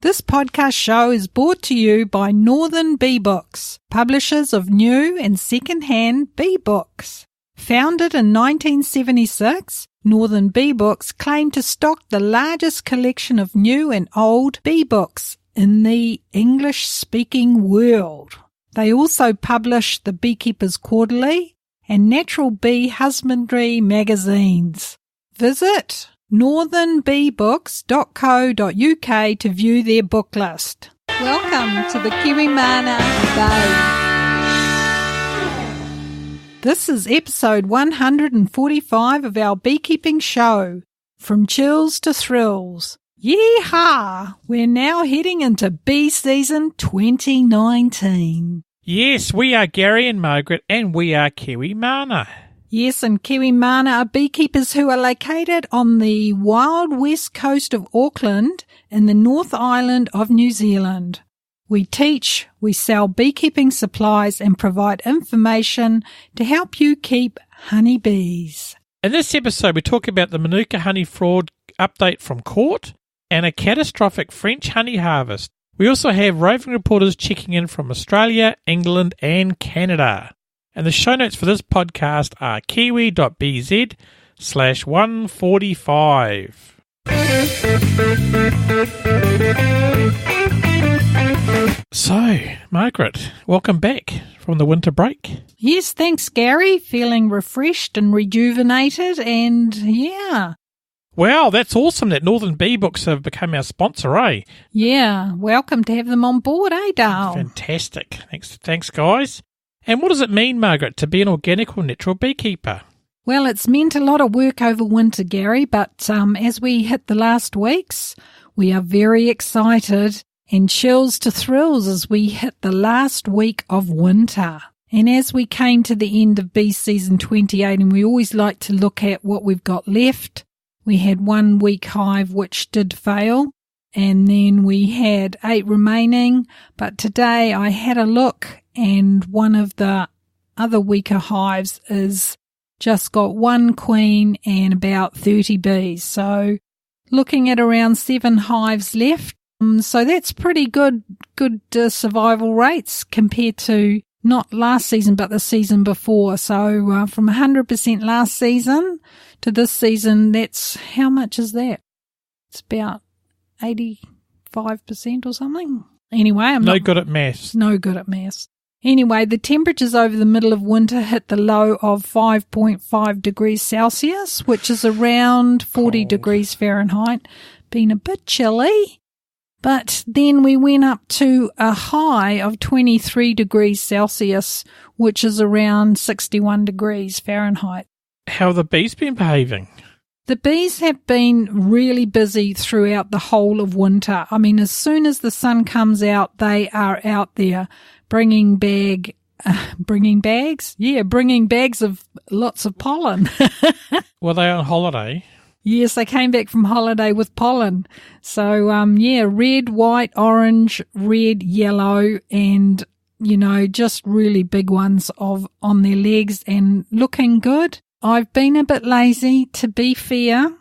This podcast show is brought to you by Northern Bee Books, publishers of new and second-hand bee books. Founded in 1976, Northern Bee Books claim to stock the largest collection of new and old bee books in the English-speaking world. They also publish the Beekeepers Quarterly and Natural Bee Husbandry magazines. Visit northernbeebooks.co.uk to view their book list. Welcome to the Britmana Bay. This is episode 145 of our beekeeping show, From Chills to Thrills. Yeehaw! We're now heading into bee season 2019. Yes, we are Gary and Margaret, and we are Britmana. Yes, and Britmana are beekeepers who are located on the wild west coast of Auckland in the North Island of New Zealand. We teach, we sell beekeeping supplies and provide information to help you keep honeybees. In this episode, we talk about the Manuka honey fraud update from court and a catastrophic French honey harvest. We also have roving reporters checking in from Australia, England and Canada. And the show notes for this podcast are kiwi.bz/145. So, Margaret, welcome back from the winter break. Yes, thanks, Gary. Feeling refreshed and rejuvenated, and yeah. Wow, that's awesome that Northern Bee Books have become our sponsor, eh? Yeah, welcome to have them on board, eh, Dale? Fantastic. Thanks, guys. And what does it mean, Margaret, to be an organic or natural beekeeper? Well, it's meant a lot of work over winter, Gary, but as we hit the last weeks, we are very excited and chills to thrills as we hit the last week of winter. And as we came to the end of bee season 2018, we always like to look at what we've got left. We had 1 week hive which did fail, and then we had 8 remaining, but today I had a look and one of the other weaker hives is just got 1 queen and about 30 bees. So looking at around 7 hives left. So that's pretty good survival rates compared to not last season but the season before. So from 100% last season to this season, that's, how much is that? It's about 85% or something. Anyway, I'm no good at maths. No good at maths. Anyway, the temperatures over the middle of winter hit the low of 5.5 degrees Celsius, which is around 40 degrees Fahrenheit, been a bit chilly. But then we went up to a high of 23 degrees Celsius, which is around 61 degrees Fahrenheit. How have the bees been behaving? The bees have been really busy throughout the whole of winter. I mean, as soon as the sun comes out, they are out there bringing bags? Yeah, bringing bags of lots of pollen. Were they on holiday? Yes, they came back from holiday with pollen. So, red, white, orange, red, yellow, and, just really big ones on their legs and looking good. I've been a bit lazy, to be fair.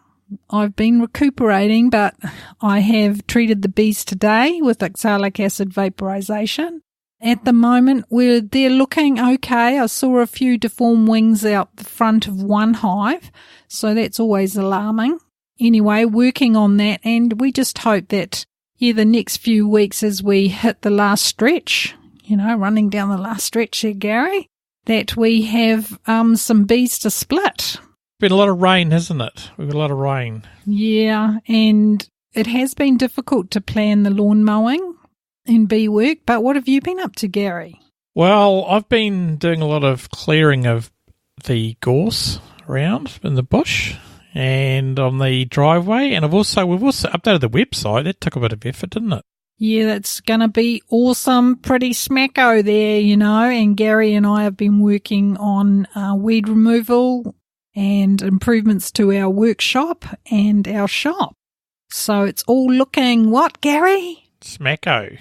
I've been recuperating, but I have treated the bees today with oxalic acid vaporization. At the moment, they're looking okay. I saw a few deformed wings out the front of one hive, so that's always alarming. Anyway, working on that, and we just hope that, the next few weeks as we hit the last stretch, running down the last stretch here, Gary, that we have some bees to split. Been a lot of rain, hasn't it? We've got a lot of rain. Yeah, and it has been difficult to plan the lawn mowing in bee work, but what have you been up to, Gary? Well, I've been doing a lot of clearing of the gorse around in the bush and on the driveway, and we've also updated the website. That took a bit of effort, didn't it? Yeah, that's going to be awesome. Pretty smacko there, and Gary and I have been working on weed removal and improvements to our workshop and our shop. So it's all looking what, Gary? Smacko.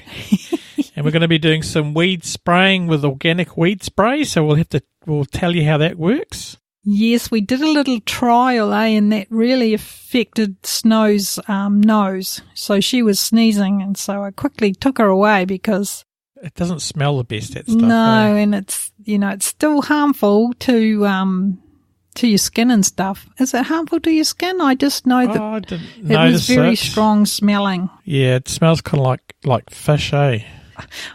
And we're going to be doing some weed spraying with organic weed spray, so we'll tell you how that works. Yes, we did a little trial, and that really affected Snow's nose. So she was sneezing, and so I quickly took her away because it doesn't smell the best, that stuff. No, and it's it's still harmful to your skin and stuff. Is it harmful to your skin? I just know that I didn't it was notice very it. strong smelling. Yeah, it smells kind of like fish, eh?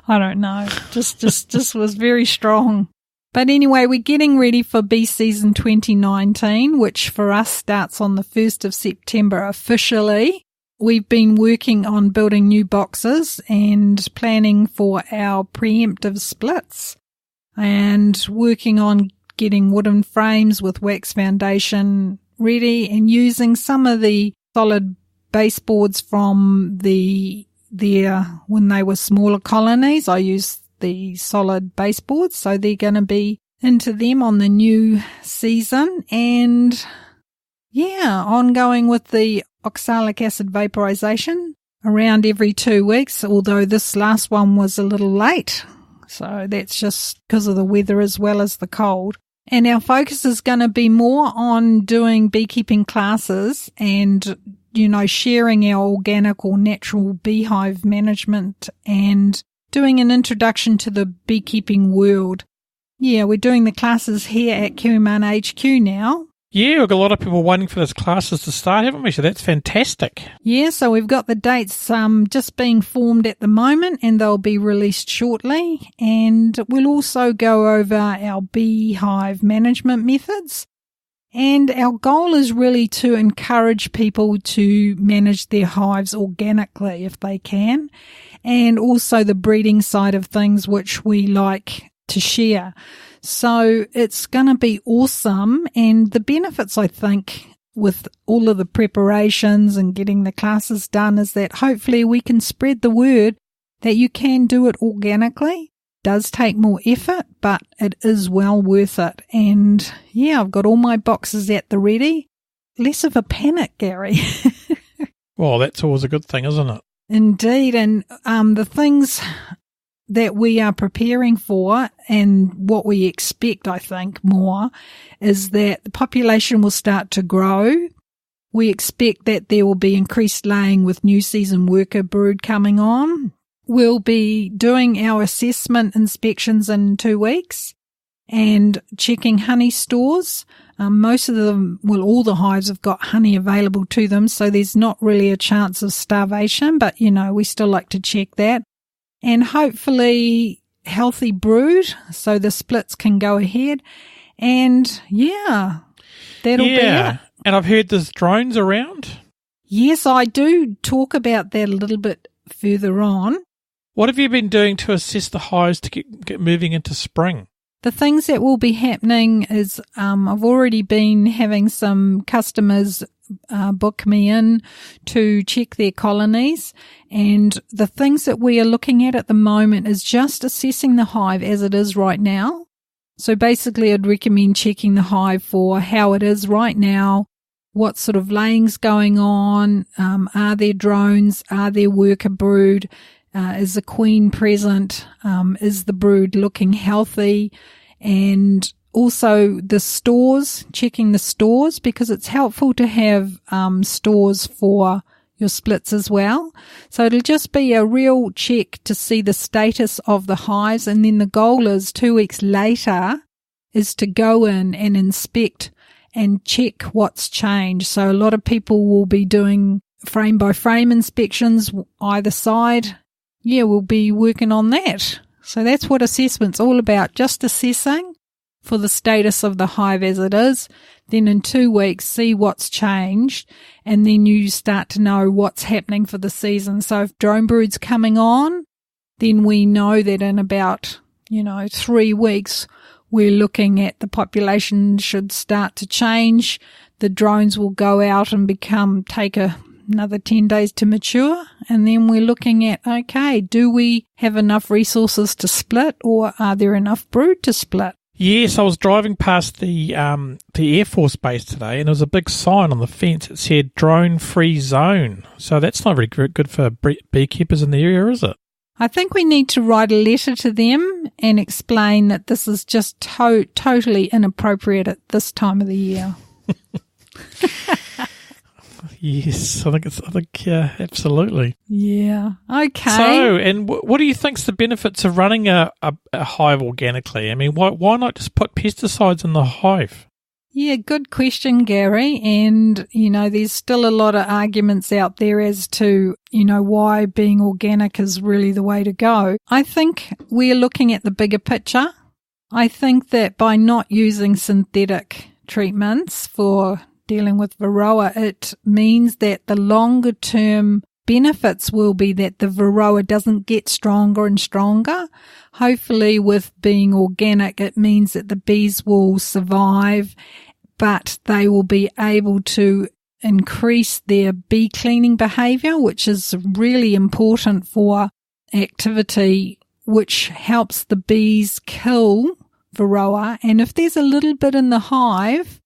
I don't know. Just was very strong. But anyway, we're getting ready for bee season 2019, which for us starts on the 1st of September officially. We've been working on building new boxes and planning for our preemptive splits and working on getting wooden frames with wax foundation ready and using some of the solid baseboards from when they were smaller colonies. I used the solid baseboards, so they're going to be into them on the new season. And ongoing with the oxalic acid vaporization around every 2 weeks, although this last one was a little late. So that's just because of the weather as well as the cold. And our focus is going to be more on doing beekeeping classes and, sharing our organic or natural beehive management and doing an introduction to the beekeeping world. Yeah, we're doing the classes here at Britmana HQ now. Yeah, we've got a lot of people waiting for those classes to start, haven't we? So that's fantastic. Yeah, so we've got the dates just being formed at the moment, and they'll be released shortly. And we'll also go over our beehive management methods. And our goal is really to encourage people to manage their hives organically if they can, and also the breeding side of things, which we like to share. So it's going to be awesome. And the benefits, I think, with all of the preparations and getting the classes done is that hopefully we can spread the word that you can do it organically. It does take more effort, but it is well worth it. And yeah, I've got all my boxes at the ready. Less of a panic, Gary. Well, that's always a good thing, isn't it? Indeed. And the things that we are preparing for and what we expect, I think, more is that the population will start to grow. We expect that there will be increased laying with new season worker brood coming on. We'll be doing our assessment inspections in 2 weeks and checking honey stores. Most of them, all the hives have got honey available to them, so there's not really a chance of starvation, but, we still like to check that. And hopefully healthy brood so the splits can go ahead. And that'll be it. And I've heard there's drones around. Yes, I do talk about that a little bit further on. What have you been doing to assess the hives to get moving into spring? The things that will be happening is I've already been having some customers book me in to check their colonies, and the things that we are looking at the moment is just assessing the hive as it is right now. So basically I'd recommend checking the hive for how it is right now, what sort of laying's going on, are there drones, are there worker brood, is the queen present, is the brood looking healthy, and also the stores, checking the stores, because it's helpful to have stores for your splits as well. So it'll just be a real check to see the status of the hives, and then the goal is 2 weeks later is to go in and inspect and check what's changed. So a lot of people will be doing frame by frame inspections either side. Yeah, we'll be working on that. So that's what assessment's all about, just assessing for the status of the hive as it is. Then in 2 weeks, see what's changed, and then you start to know what's happening for the season. So if drone brood's coming on, then we know that in about, 3 weeks, we're looking at the population should start to change. The drones will go out and take another 10 days to mature, and then we're looking at, okay, do we have enough resources to split, or are there enough brood to split? Yes, I was driving past the Air Force base today, and there was a big sign on the fence that said drone-free zone. So that's not very good for beekeepers in the area, is it? I think we need to write a letter to them and explain that this is just totally inappropriate at this time of the year. Yes, I think absolutely. Yeah. Okay. So, and what do you think's the benefits of running a hive organically? I mean, why not just put pesticides in the hive? Yeah, good question, Gary. And, there's still a lot of arguments out there as to, why being organic is really the way to go. I think we're looking at the bigger picture. I think that by not using synthetic treatments for dealing with Varroa, it means that the longer term benefits will be that the Varroa doesn't get stronger and stronger. Hopefully with being organic, it means that the bees will survive, but they will be able to increase their bee cleaning behavior, which is really important for activity, which helps the bees kill Varroa. And if there's a little bit in the hive,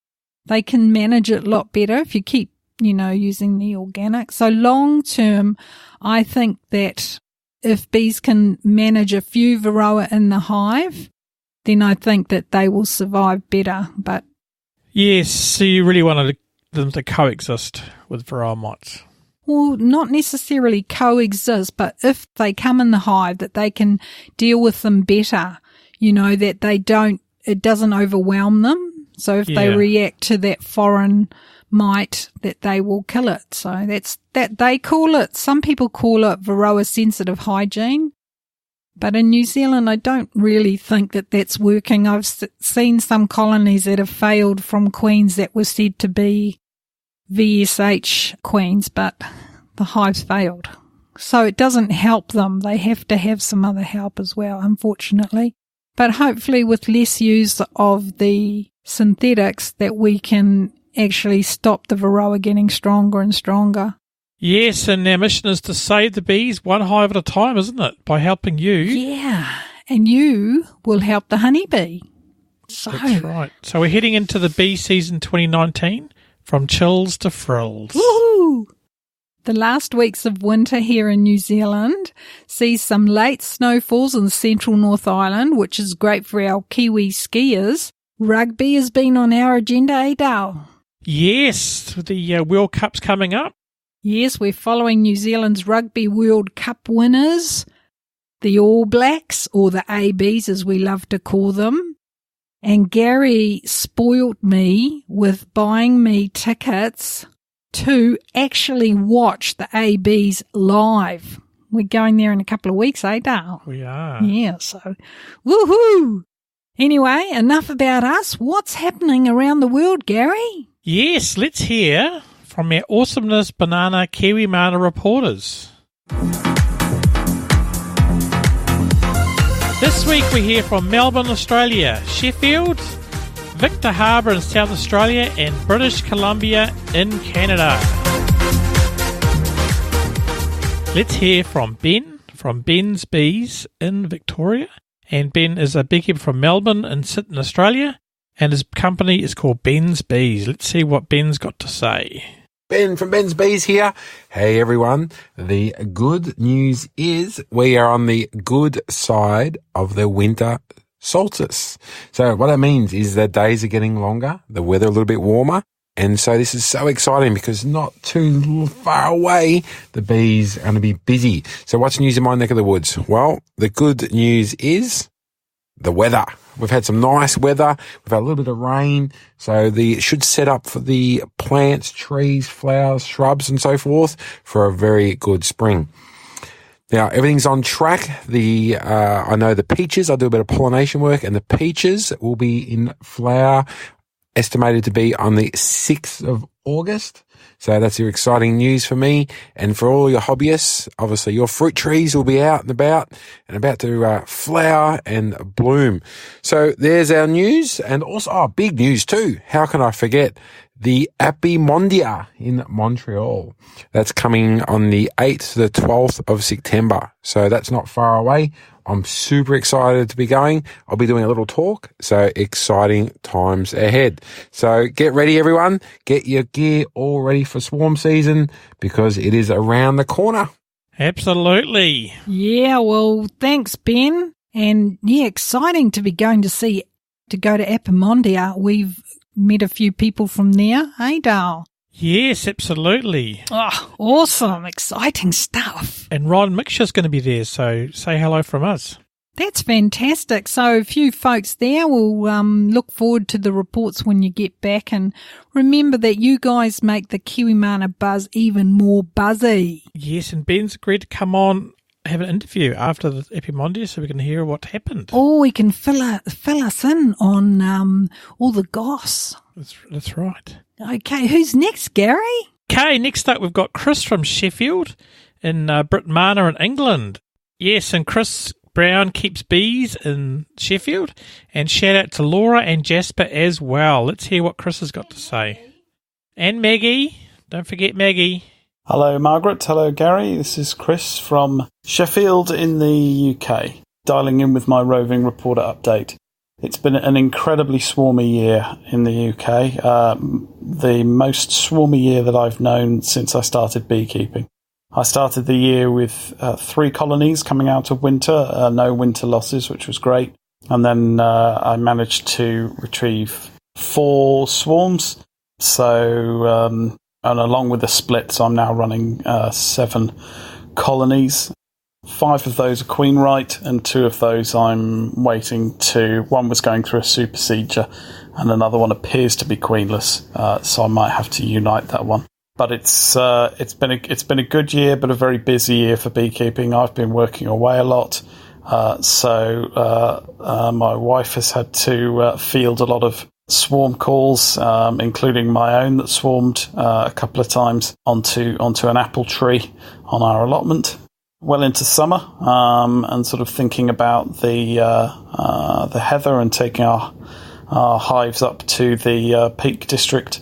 they can manage it a lot better if you keep, using the organic. So long term, I think that if bees can manage a few Varroa in the hive, then I think that they will survive better. But yes, so you really wanted them to coexist with Varroa mites. Well, not necessarily coexist, but if they come in the hive, that they can deal with them better, that it doesn't overwhelm them. So if they react to that foreign mite, that they will kill it. So they call it, some people call it Varroa sensitive hygiene. But in New Zealand, I don't really think that that's working. I've seen some colonies that have failed from queens that were said to be VSH queens, but the hives failed. So it doesn't help them. They have to have some other help as well, unfortunately. But hopefully with less use of the synthetics, that we can actually stop the Varroa getting stronger and stronger. Yes, and our mission is to save the bees one hive at a time, isn't it? By helping you. Yeah, and you will help the honeybee. That's right. So we're heading into the bee season 2019, from chills to frills. Woohoo! The last weeks of winter here in New Zealand sees some late snowfalls in central North Island, which is great for our Kiwi skiers. Rugby has been on our agenda, eh, Dale? Yes, the World Cup's coming up. Yes, we're following New Zealand's Rugby World Cup winners, the All Blacks, or the ABs as we love to call them. And Gary spoilt me with buying me tickets to actually watch the ABs live. We're going there in a couple of weeks, eh, Dale? We are. Yeah, so woohoo! Anyway, enough about us. What's happening around the world, Gary? Yes, let's hear from our awesomeness banana KM145 reporters. This week we hear from Melbourne, Australia, Sheffield, Victor Harbour in South Australia, and British Columbia in Canada. Let's hear from Ben from Ben's Bees in Victoria. And Ben is a beekeeper from Melbourne in Sydney, Australia, and his company is called Ben's Bees. Let's see what Ben's got to say. Ben from Ben's Bees here. Hey everyone. The good news is we are on the good side of the winter solstice. So what that means is the days are getting longer, the weather a little bit warmer. And so this is so exciting because not too far away, the bees are going to be busy. So what's news in my neck of the woods? Well, the good news is the weather. We've had some nice weather. We've had a little bit of rain. So it should set up for the plants, trees, flowers, shrubs and so forth for a very good spring. Now, everything's on track. I know the peaches, I do a bit of pollination work, and the peaches will be in flower estimated to be on the 6th of August. So that's your exciting news for me. And for all your hobbyists, obviously your fruit trees will be out and about to flower and bloom. So there's our news. And also, big news too. How can I forget the Appy Mondia in Montreal? That's coming on the 8th to the 12th of September. So that's not far away. I'm super excited to be going. I'll be doing a little talk. So exciting times ahead. So get ready, everyone. Get your gear all ready for swarm season because it is around the corner. Absolutely. Yeah, well, thanks, Ben. And yeah, exciting to be going to go to Epimondia. We've met a few people from there, eh, Dale? Yes, absolutely. Oh, awesome. Exciting stuff. And Ron Mixture's going to be there, so say hello from us. That's fantastic. So a few folks there. We'll look forward to the reports when you get back. And remember that you guys make the Kiwimana buzz even more buzzy. Yes, and Ben's agreed to come on, have an interview after the Epimondia so we can hear what happened. Oh, he can fill us in on all the goss. That's right. Okay, who's next, Gary? Okay, next up we've got Chris from Sheffield in Britmana in England. Yes, and Chris Brown keeps bees in Sheffield. And shout out to Laura and Jasper as well. Let's hear what Chris has got to say. And Maggie. Don't forget Maggie. Hello, Margaret. Hello, Gary. This is Chris from Sheffield in the UK, dialing in with my Roving Reporter update. It's been an incredibly swarmy year in the UK, the most swarmy year that I've known since I started beekeeping. I started the year with 3 colonies coming out of winter, no winter losses, which was great. And then I managed to retrieve 4 swarms. So, and along with the splits, I'm now running 7 colonies. 5 of those are queen right, and 2 of those I'm waiting to. One was going through a supersedure, and another one appears to be queenless. So I might have to unite that one. But it's been a good year, but a very busy year for beekeeping. I've been working away a lot, so my wife has had to field a lot of swarm calls, including my own that swarmed a couple of times onto an apple tree on our allotment. Well into summer, and sort of thinking about the heather and taking our hives up to the Peak District.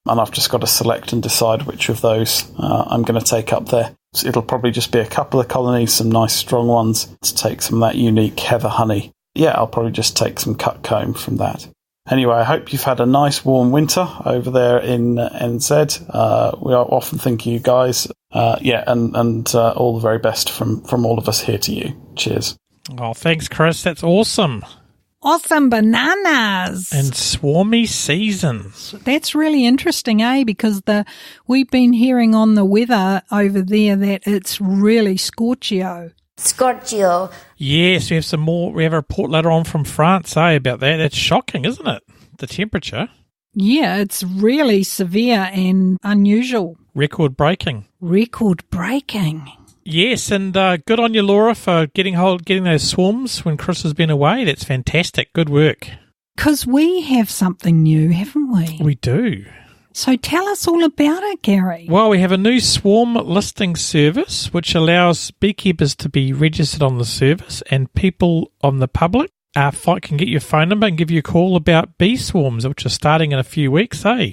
And I've just got to select and decide which of those I'm going to take up there. So it'll probably just be a couple of colonies, some nice strong ones, to take some of that unique heather honey. Yeah, I'll probably just take some cut comb from that. Anyway, I hope you've had a nice warm winter over there in NZ. We are often thinking you guys. And all the very best from all of us here to you. Cheers. Oh, thanks, Chris. That's awesome. Awesome bananas. And swarmy season. That's really interesting, eh? Because we've been hearing on the weather over there that it's really Scorchio. Yes, we have some more. We have a report later on from France, about that. That's shocking, isn't it? The temperature. Yeah, it's really severe and unusual. Record breaking. Yes, and good on you, Laura, for getting those swarms when Chris has been away. That's fantastic. Good work. Because we have something new, haven't we? We do. So tell us all about it, Gary. Well, we have a new swarm listing service which allows beekeepers to be registered on the service, and people on the public can get your phone number and give you a call about bee swarms, which are starting in a few weeks, eh?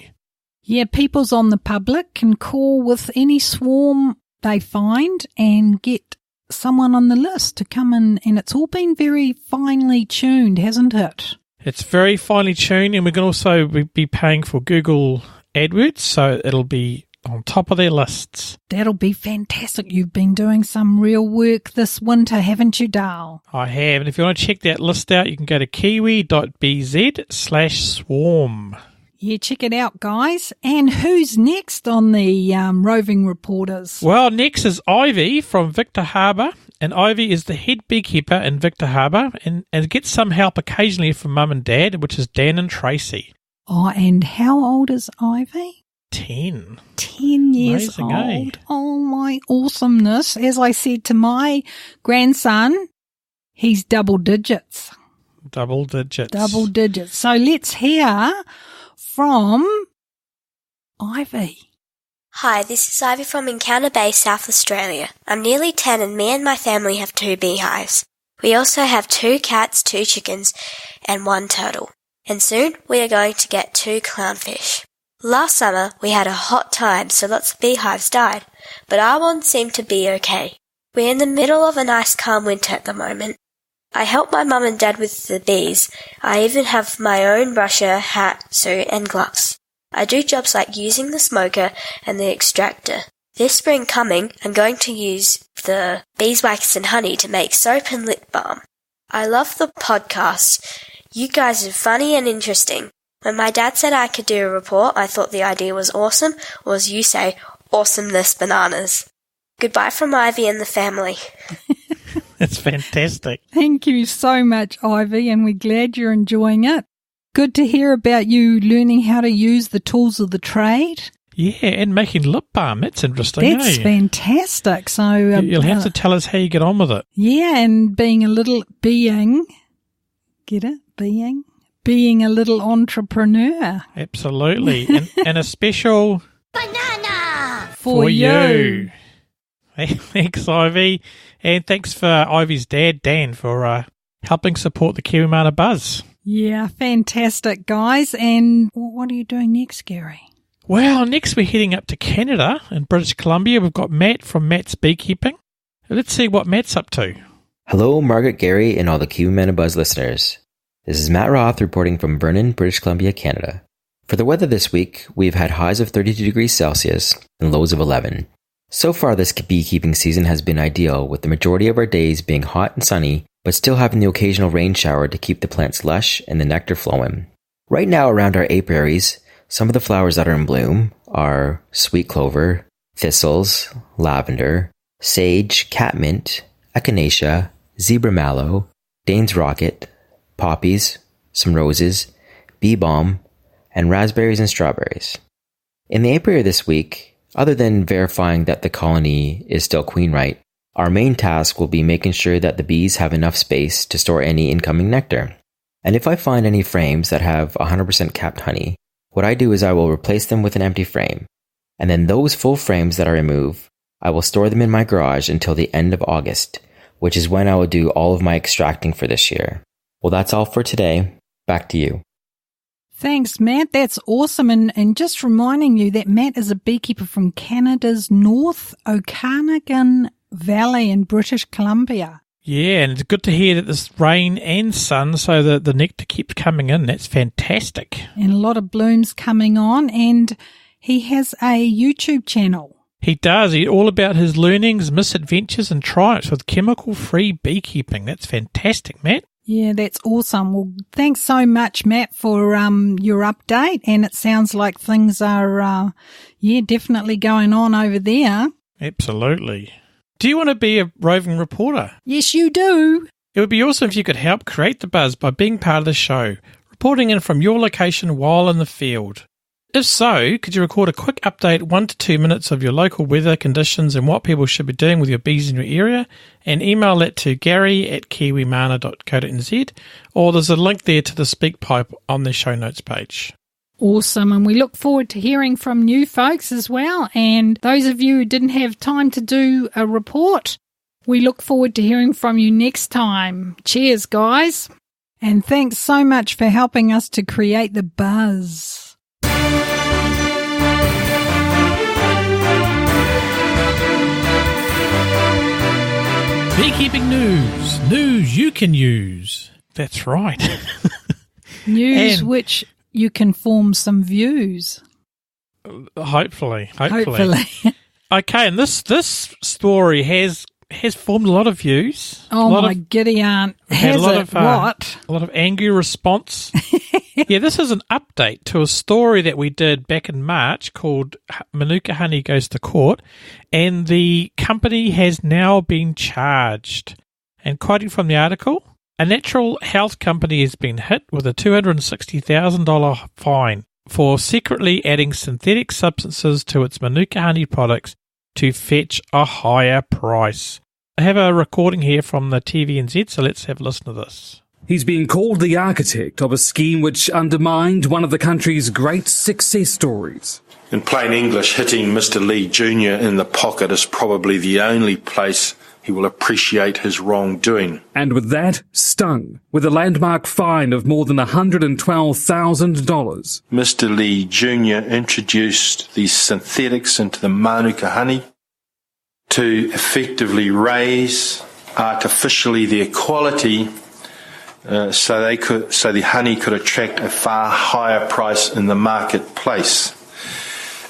Yeah, people's on the public can call with any swarm they find and get someone on the list to come in, and it's all been very finely tuned, hasn't it? It's very finely tuned, and we can also be paying for Google AdWords, so it'll be on top of their lists. That'll be fantastic. You've been doing some real work this winter, haven't you, Dale? I have, and if you want to check that list out, you can go to kiwi.bz/swarm. Yeah, check it out, guys. And who's next on the Roving Reporters? Well, next is Ivy from Victor Harbour, and Ivy is the head beekeeper in Victor Harbour and gets some help occasionally from Mum and Dad, which is Dan and Tracy. Oh, and how old is Ivy? 10. 10 years Amazing, old. Eh? Oh, my awesomeness. As I said to my grandson, he's double digits. Double digits. Double digits. So let's hear from Ivy. Hi, this is Ivy from Encounter Bay, South Australia. I'm nearly 10 and me and my family have 2 beehives. We also have 2 cats, 2 chickens and 1 turtle. And soon we are going to get 2 clownfish. Last summer we had a hot time, so lots of beehives died, but our one seemed to be okay. We're in the middle of a nice calm winter at the moment. I help my mum and dad with the bees. I even have my own brusher, hat, suit and gloves. I do jobs like using the smoker and the extractor. This spring coming, I'm going to use the beeswax and honey to make soap and lip balm. I love the podcast. You guys are funny and interesting. When my dad said I could do a report, I thought the idea was awesome, or as you say, awesomeness bananas. Goodbye from Ivy and the family. That's fantastic. Thank you so much, Ivy, and we're glad you're enjoying it. Good to hear about you learning how to use the tools of the trade. Yeah, and making lip balm. That's interesting. That's fantastic. So you'll have to tell us how you get on with it. Yeah, and being a little get it? Being a little entrepreneur. Absolutely. and a special banana for you. Thanks, Ivy. And thanks for Ivy's dad, Dan, for helping support the KM145 buzz. Yeah, fantastic, guys. And what are you doing next, Gary? Well, next we're heading up to Canada in British Columbia. We've got Matt from Matt's Beekeeping. Let's see what Matt's up to. Hello, Margaret, Gary, and all the KM145 buzz listeners. This is Matt Roth reporting from Vernon, British Columbia, Canada. For the weather this week, we've had highs of 32 degrees Celsius and lows of 11. So far, this beekeeping season has been ideal, with the majority of our days being hot and sunny, but still having the occasional rain shower to keep the plants lush and the nectar flowing. Right now, around our apiaries, some of the flowers that are in bloom are sweet clover, thistles, lavender, sage, catmint, echinacea, zebra mallow, Dane's rocket, poppies, some roses, bee balm, and raspberries and strawberries. In the apiary this week, other than verifying that the colony is still queen right, our main task will be making sure that the bees have enough space to store any incoming nectar. And if I find any frames that have 100% capped honey, what I do is I will replace them with an empty frame. And then those full frames that I remove, I will store them in my garage until the end of August, which is when I will do all of my extracting for this year. Well, that's all for today. Back to you. Thanks, Matt. That's awesome. And just reminding you that Matt is a beekeeper from Canada's North Okanagan Valley in British Columbia. Yeah, and it's good to hear that there's rain and sun so that the nectar keeps coming in. That's fantastic. And a lot of blooms coming on, and he has a YouTube channel. He does. He's all about his learnings, misadventures and triumphs with chemical-free beekeeping. That's fantastic, Matt. Yeah, that's awesome. Well, thanks so much, Matt, for your update. And it sounds like things are, definitely going on over there. Absolutely. Do you want to be a roving reporter? Yes, you do. It would be awesome if you could help create the buzz by being part of the show, reporting in from your location while in the field. If so, could you record a quick update, 1 to 2 minutes of your local weather conditions and what people should be doing with your bees in your area, and email that to gary@kiwimana.co.nz, or there's a link there to the speak pipe on the show notes page. Awesome, and we look forward to hearing from new folks as well, and those of you who didn't have time to do a report, we look forward to hearing from you next time. Cheers, guys, and thanks so much for helping us to create the buzz. Beekeeping news. News you can use. That's right. News and which you can form some views. Hopefully. Okay, and this story has formed a lot of views. Oh, my giddy aunt. Has it? What? A lot of angry response. Yeah, this is an update to a story that we did back in March called Manuka Honey Goes to Court, and the company has now been charged. And quoting from the article, a natural health company has been hit with a $260,000 fine for secretly adding synthetic substances to its Manuka honey products to fetch a higher price. I have a recording here from the TVNZ, so let's have a listen to this. He's been called the architect of a scheme which undermined one of the country's great success stories. In plain English, hitting Mr. Lee Jr. in the pocket is probably the only place he will appreciate his wrongdoing. And with that, stung with a landmark fine of more than $112,000. Mr. Lee Jr. introduced these synthetics into the Manuka honey to effectively raise artificially their quality so the honey could attract a far higher price in the marketplace.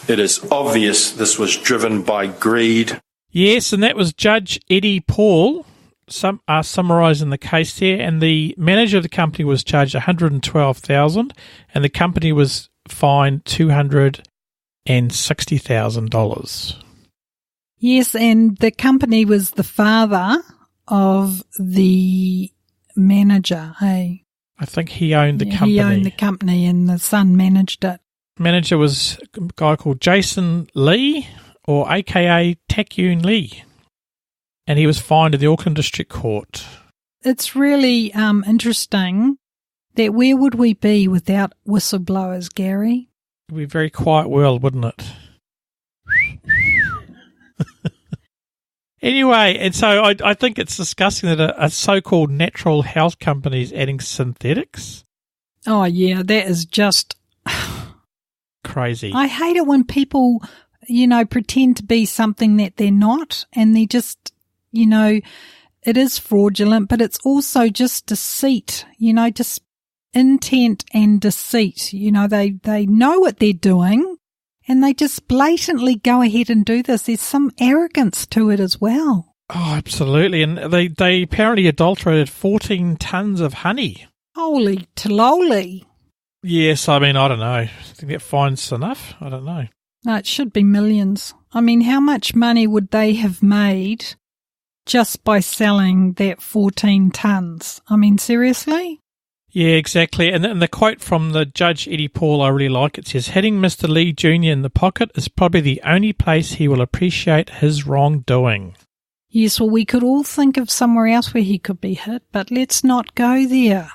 It is obvious this was driven by greed. Yes, and that was Judge Eddie Paul summarising the case there, and the manager of the company was charged $112,000, and the company was fined $260,000. Yes, and the company was the father of the manager, eh? I think he owned the company. He owned the company and the son managed it. Manager was a guy called Jason Lee, or AKA Takyun Lee, and he was fined at the Auckland District Court. It's really interesting that where would we be without whistleblowers, Gary? It would be a very quiet world, wouldn't it? Anyway, and so I think it's disgusting that a so-called natural health company is adding synthetics. Oh, yeah, that is just crazy. I hate it when people, pretend to be something that they're not, and they just, it is fraudulent, but it's also just deceit, just intent and deceit. They know what they're doing, and they just blatantly go ahead and do this. There's some arrogance to it as well. Oh, absolutely. And they apparently adulterated 14 tons of honey. Holy tololi. Yes, I mean, I don't know. I think that fine's enough. I don't know. No, it should be millions. I mean, how much money would they have made just by selling that 14 tons? I mean, seriously? Yeah, exactly. And the quote from the Judge Eddie Paul, I really like. It says, hitting Mr. Lee Jr. in the pocket is probably the only place he will appreciate his wrongdoing. Yes, well, we could all think of somewhere else where he could be hit, but let's not go there.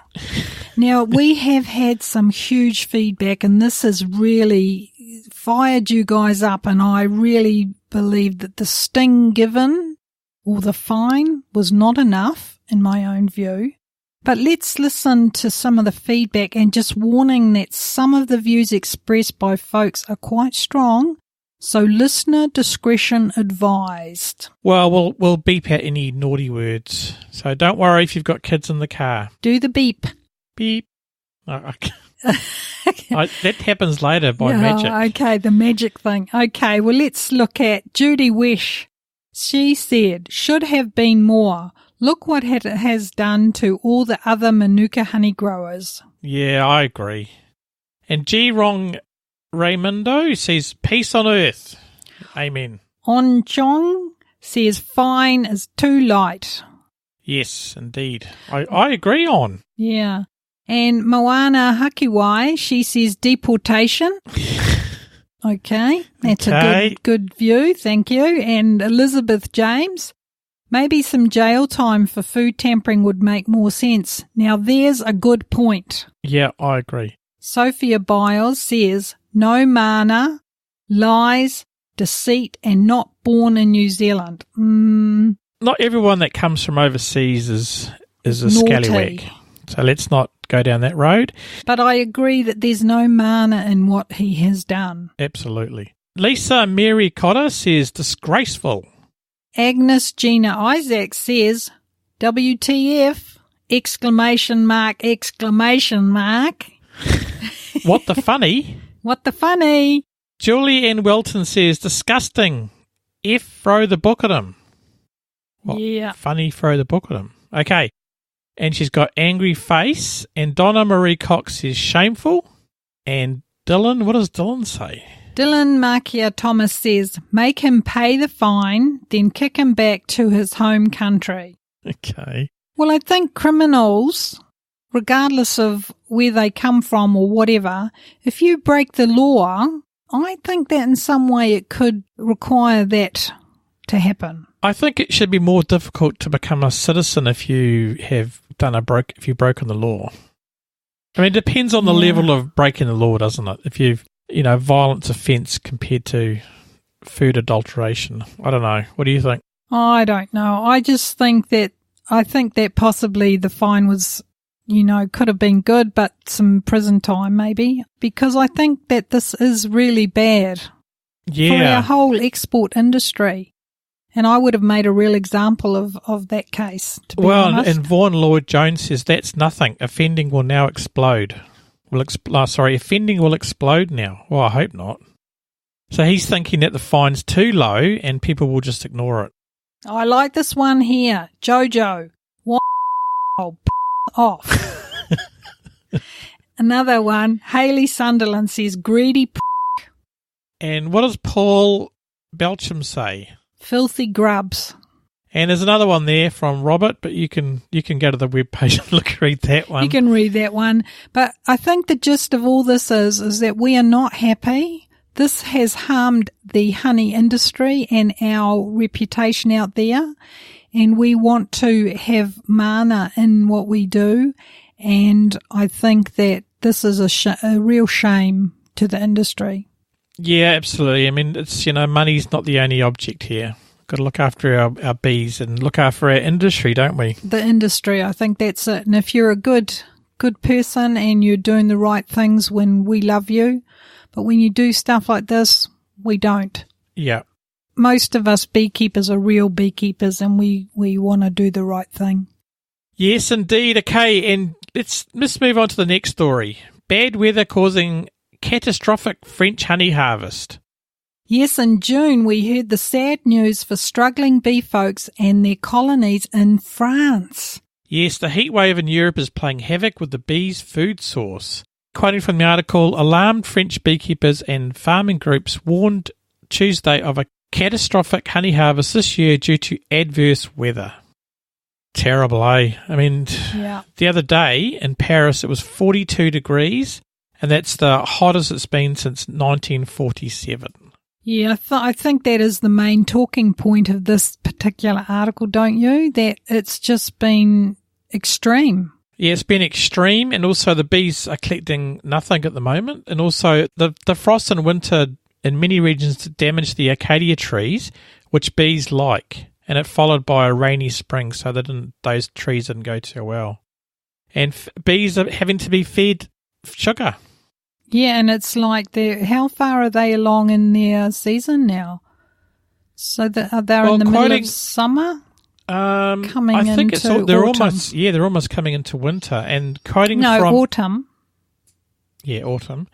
Now, we have had some huge feedback, and this has really fired you guys up, and I really believe that the sting given, or the fine, was not enough, in my own view. But let's listen to some of the feedback, and just warning that some of the views expressed by folks are quite strong, so listener discretion advised. Well, we'll beep out any naughty words, so don't worry if you've got kids in the car. Do the beep. Beep. Oh, okay. That happens later by magic. Okay, the magic thing. Okay, well, let's look at Judy Wish. She said, should have been more. Look what it has done to all the other Manuka honey growers. Yeah, I agree. And G. Rong Raymundo says, peace on earth. Amen. On Chong says, fine is too light. Yes, indeed. I agree on. Yeah. And Moana Hakiwai, she says, deportation. Okay, that's a good view. Thank you. And Elizabeth James, maybe some jail time for food tampering would make more sense. Now, there's a good point. Yeah, I agree. Sophia Biles says, no mana, lies, deceit, and not born in New Zealand. Not everyone that comes from overseas is a scallywag. So let's not go down that road. But I agree that there's no mana in what he has done. Absolutely. Lisa Mary Cotter says, disgraceful. Agnes Gina Isaac says, WTF, exclamation mark, exclamation mark. What the funny? What the funny? Julie Ann Welton says, disgusting. F, throw the book at him. What? Yeah. Funny, throw the book at him. Okay. And she's got angry face. And Donna Marie Cox says, shameful. And Dylan, what does Dylan say? Dylan Markia Thomas says, make him pay the fine, then kick him back to his home country. Okay. Well, I think criminals, regardless of where they come from or whatever, if you break the law, I think that in some way it could require that to happen. I think it should be more difficult to become a citizen if you have if you've broken the law. I mean, it depends on the level of breaking the law, doesn't it? If you've, violence offence compared to food adulteration. I don't know. What do you think? I don't know. I think that possibly the fine was, could have been good, but some prison time maybe, because I think that this is really bad for our whole export industry. And I would have made a real example of that case, to be honest. And Vaughan Lloyd-Jones says that's nothing. Offending will now explode. Offending will explode now. Well, I hope not. So he's thinking that the fine's too low and people will just ignore it. I like this one here. Jojo. Off. Another one. Hayley Sunderland says, greedy And what does Paul Belcham say? filthy grubs. And there's another one there from Robert, but you can go to the webpage and read that one. You can read that one. But I think the gist of all this is that we are not happy. This has harmed the honey industry and our reputation out there. And we want to have mana in what we do. And I think that this is a real shame to the industry. Yeah, absolutely. I mean, it's, money's not the only object here. Got to look after our bees and look after our industry, don't we? The industry, I think that's it. And if you're a good person and you're doing the right things, when we love you, but when you do stuff like this, we don't. Yeah. Most of us beekeepers are real beekeepers, and we want to do the right thing. Yes, indeed. Okay, and let's move on to the next story. Bad weather causing catastrophic French honey harvest. Yes, in June we heard the sad news for struggling bee folks and their colonies in France. Yes, the heat wave in Europe is playing havoc with the bees' food source. Quoting from the article, alarmed French beekeepers and farming groups warned Tuesday of a catastrophic honey harvest this year due to adverse weather. Terrible, eh? I mean, yeah. The other day in Paris it was 42 degrees, and that's the hottest it's been since 1947. Yeah, I think that is the main talking point of this particular article, don't you? That it's just been extreme. Yeah, it's been extreme, and also the bees are collecting nothing at the moment, and also the frost in winter in many regions damaged the acacia trees, which bees like, and it followed by a rainy spring, so those trees didn't go too well. And bees are having to be fed sugar. Yeah, and it's like how far are they along in their season now? So they're in the middle of summer? I think they're almost coming into winter. And quoting autumn. Yeah, autumn.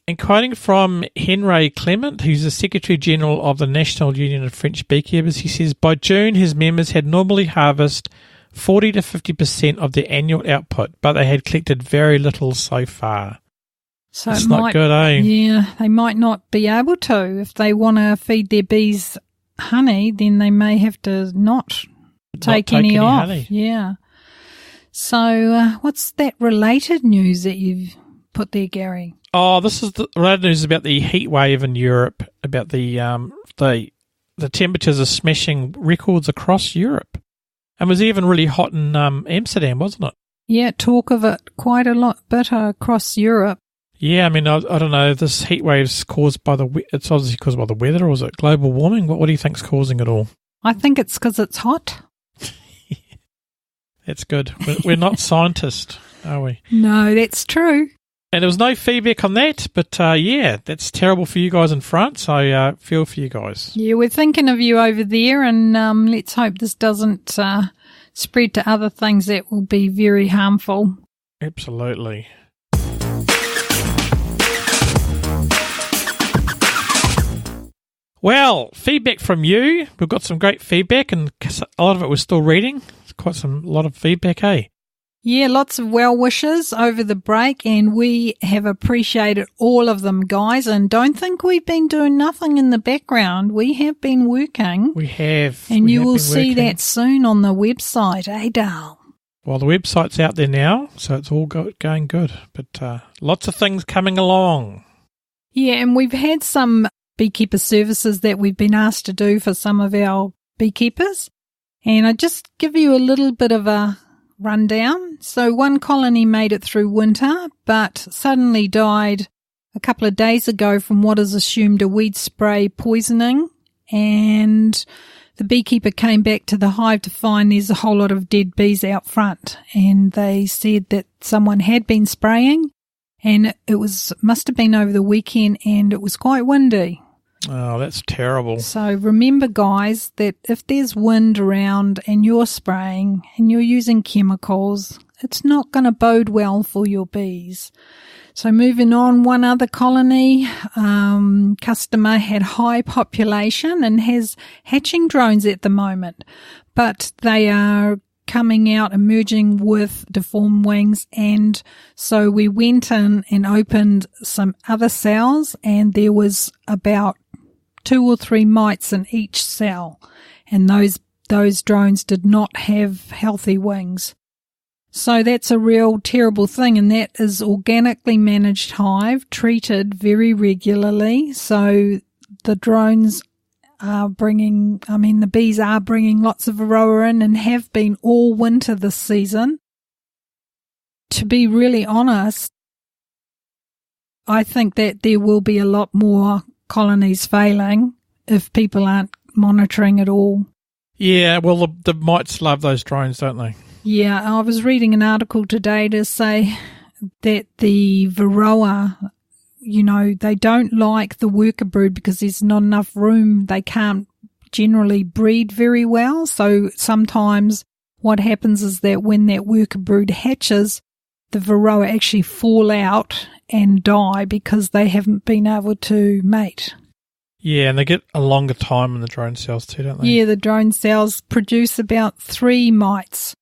And quoting from Henry Clement, who's the Secretary General of the National Union of French Beekeepers, he says by June his members had normally harvested 40 to 50% of their annual output, but they had collected very little so far. So it's not good, eh? Yeah, they might not be able to. If they want to feed their bees honey, then they may have to not take any off. Honey. Yeah. So what's that related news that you've put there, Gary? Oh, this is the related news about the heat wave in Europe, about the temperatures are smashing records across Europe. And it was even really hot in Amsterdam, wasn't it? Yeah, talk of it quite a lot better across Europe. Yeah, I mean, I don't know. This heat wave's caused by it's obviously caused by the weather, or is it global warming? What do you think's causing it all? I think it's because it's hot. That's good. We're not scientists, are we? No, that's true. And there was no feedback on that, but yeah, that's terrible for you guys in France. I feel for you guys. Yeah, we're thinking of you over there, and let's hope this doesn't spread to other things that will be very harmful. Absolutely. Well, feedback from you. We've got some great feedback, and a lot of it we're still reading. It's a lot of feedback, eh? Yeah, lots of well wishes over the break, and we have appreciated all of them, guys. And don't think we've been doing nothing in the background. We have been working. We have. And you will see that soon on the website, eh, Dale? Well, the website's out there now, so it's all going good. But lots of things coming along. Yeah, and we've had some beekeeper services that we've been asked to do for some of our beekeepers. And I just give you a little bit of a rundown. So one colony made it through winter, but suddenly died a couple of days ago from what is assumed a weed spray poisoning. And the beekeeper came back to the hive to find there's a whole lot of dead bees out front. And they said that someone had been spraying, and it must have been over the weekend, and it was quite windy. Oh, that's terrible. So remember, guys, that if there's wind around and you're spraying and you're using chemicals, it's not going to bode well for your bees. So moving on, one other colony customer had high population and has hatching drones at the moment, but they are coming out, emerging with deformed wings, and so we went in and opened some other cells, and there was about 2 or 3 mites in each cell, and those drones did not have healthy wings. So that's a real terrible thing, and that is organically managed hive, treated very regularly. So the drones are the bees are bringing lots of varroa in and have been all winter this season. To be really honest, I think that there will be a lot more colonies failing if people aren't monitoring at all. Yeah, well, the mites love those drones, don't they? Yeah, I was reading an article today to say that the varroa, they don't like the worker brood because there's not enough room. They can't generally breed very well. So sometimes what happens is that when that worker brood hatches, the varroa actually fall out and die because they haven't been able to mate. Yeah, and they get a longer time in the drone cells too, don't they? Yeah, the drone cells produce about 3 mites.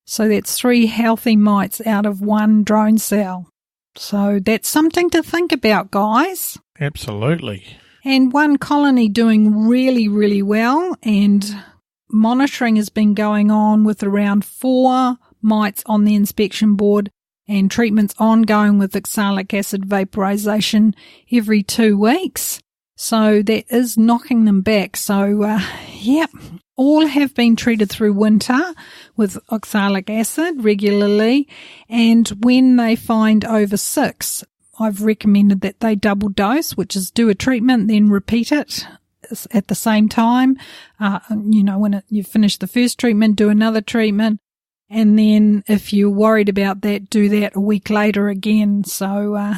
So that's 3 healthy mites out of 1 drone cell. So that's something to think about, guys. Absolutely. And one colony doing really, really well, and monitoring has been going on with around 4 mites on the inspection board, and treatments ongoing with oxalic acid vaporization every 2 weeks. So that is knocking them back. So, all have been treated through winter with oxalic acid regularly, and when they find over 6, I've recommended that they double dose, which is do a treatment, then repeat it at the same time. When you finish the first treatment, do another treatment, and then if you're worried about that, do that a week later again. So,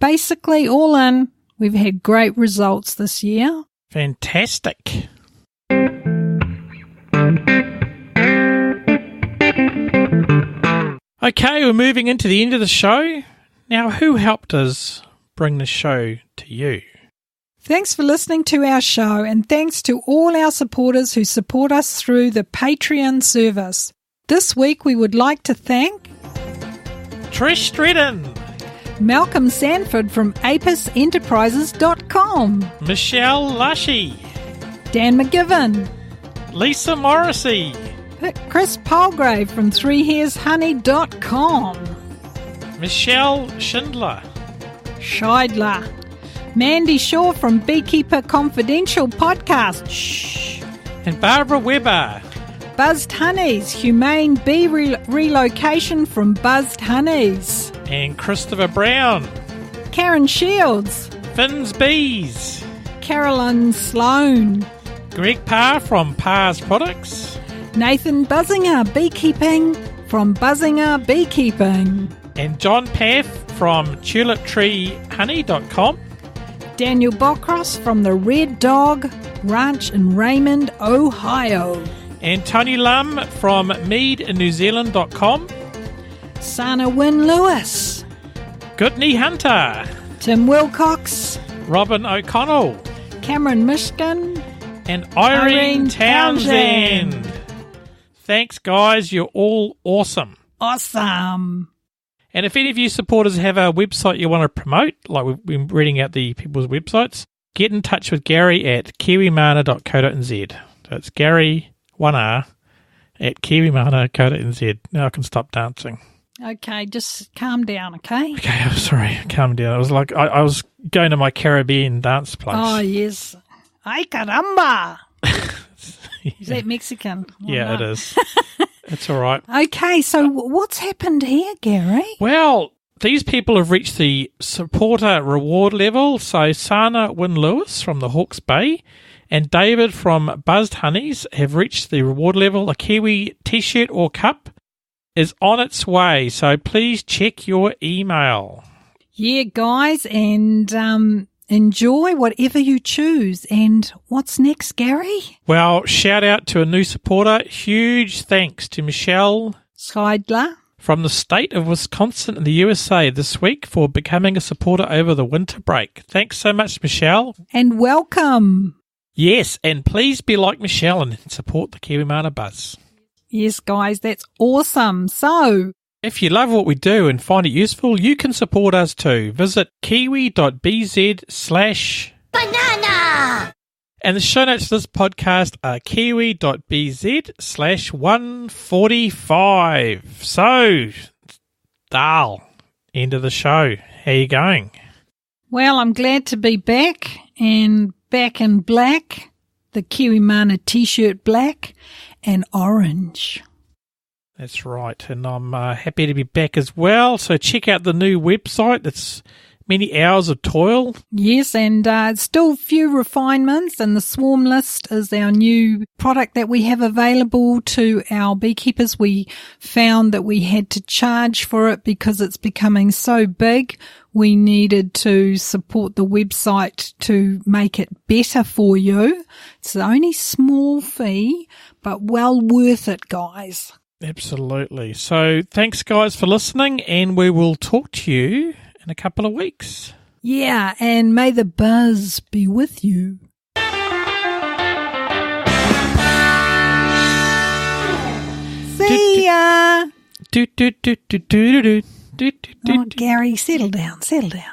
basically all in, we've had great results this year. Fantastic. Okay, we're moving into the end of the show. Now, who helped us bring the show to you? Thanks for listening to our show, and thanks to all our supporters who support us through the Patreon service. This week we would like to thank Trish Stredden, Malcolm Sanford from apisenterprises.com, Michelle Lushy, Dan McGivern, Lisa Morrissey, Chris Palgrave from 3hairshoney.com, Michelle Scheidler, Mandy Shaw from Beekeeper Confidential Podcast, and Barbara Weber, Buzzed Honeys, Humane Bee Relocation from Buzzed Honeys, and Christopher Brown, Karen Shields, Finn's Bees, Carolyn Sloan, Greg Parr from Parr's Products, Nathan Buzzinger Beekeeping from Buzzinger Beekeeping, and John Paff from tuliptreehoney.com, Daniel Bokros from the Red Dog Ranch in Raymond, Ohio, and Tony Lum from meadnewzealand.com, Sana Wynne Lewis, Gutney Hunter, Tim Wilcox, Robin O'Connell, Cameron Mishkin, and Irene Townsend. Thanks, guys. You're all awesome. Awesome. And if any of you supporters have a website you want to promote, like we've been reading out the people's websites, get in touch with Gary at kiwimana.co.nz. That's Gary, 1R, at kiwimana.co.nz. Now I can stop dancing. Okay, just calm down, okay? Okay, I'm sorry. Calm down. I was like, I was going to my Caribbean dance place. Oh, yes. Ay, caramba. Is that Mexican? Yeah, it is. It's all right. Okay, so what's happened here, Gary? Well, these people have reached the supporter reward level. So Sana Wynne Lewis from the Hawke's Bay and David from Buzzed Honeys have reached the reward level. A Kiwi t-shirt or cup is on its way, so please check your email. Yeah, guys, and enjoy whatever you choose. And what's next, Gary? Well, shout out to a new supporter. Huge thanks to Michelle Scheidler from the state of Wisconsin in the USA this week for becoming a supporter over the winter break. Thanks so much, Michelle. And welcome. Yes, and please be like Michelle and support the KM145 Buzz. Yes, guys, that's awesome. So, if you love what we do and find it useful, you can support us too. Visit kiwi.bz/banana. And the show notes for this podcast are kiwi.bz/145. So, Dal, end of the show. How you going? Well, I'm glad to be back and back in black, the KM145 t-shirt black and orange. That's right, and I'm happy to be back as well. So check out the new website. It's many hours of toil. Yes, and still few refinements, and the swarm list is our new product that we have available to our beekeepers. We found that we had to charge for it because it's becoming so big. We needed to support the website to make it better for you. It's only small fee, but well worth it, guys. Absolutely. So thanks, guys, for listening, and we will talk to you in a couple of weeks. Yeah, and may the buzz be with you. See ya! Oh, Gary, settle down, settle down.